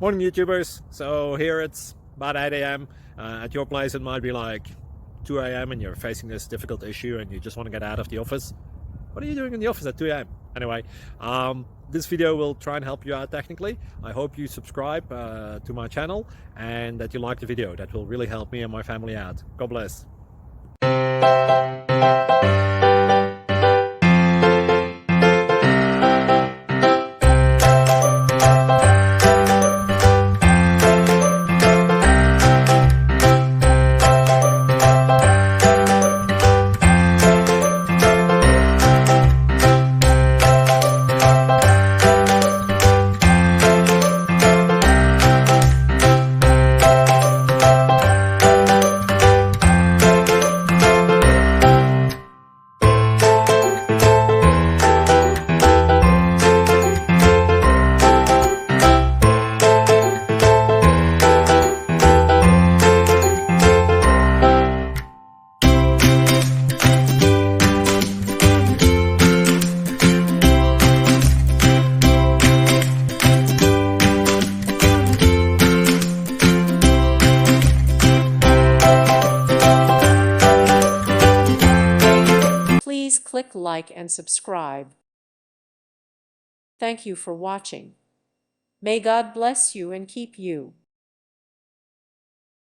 Morning YouTubers. So here it's about 8 a.m. At your place it might be like 2 a.m. and you're facing this difficult issue and you just want to get out of the office. What are you doing in the office at 2 a.m.? Anyway, this video will try and help you out technically. I hope you subscribe to my channel and that you like the video. That will really help me and my family out. God bless. Please click like and subscribe. Thank you for watching. May God bless you and keep you.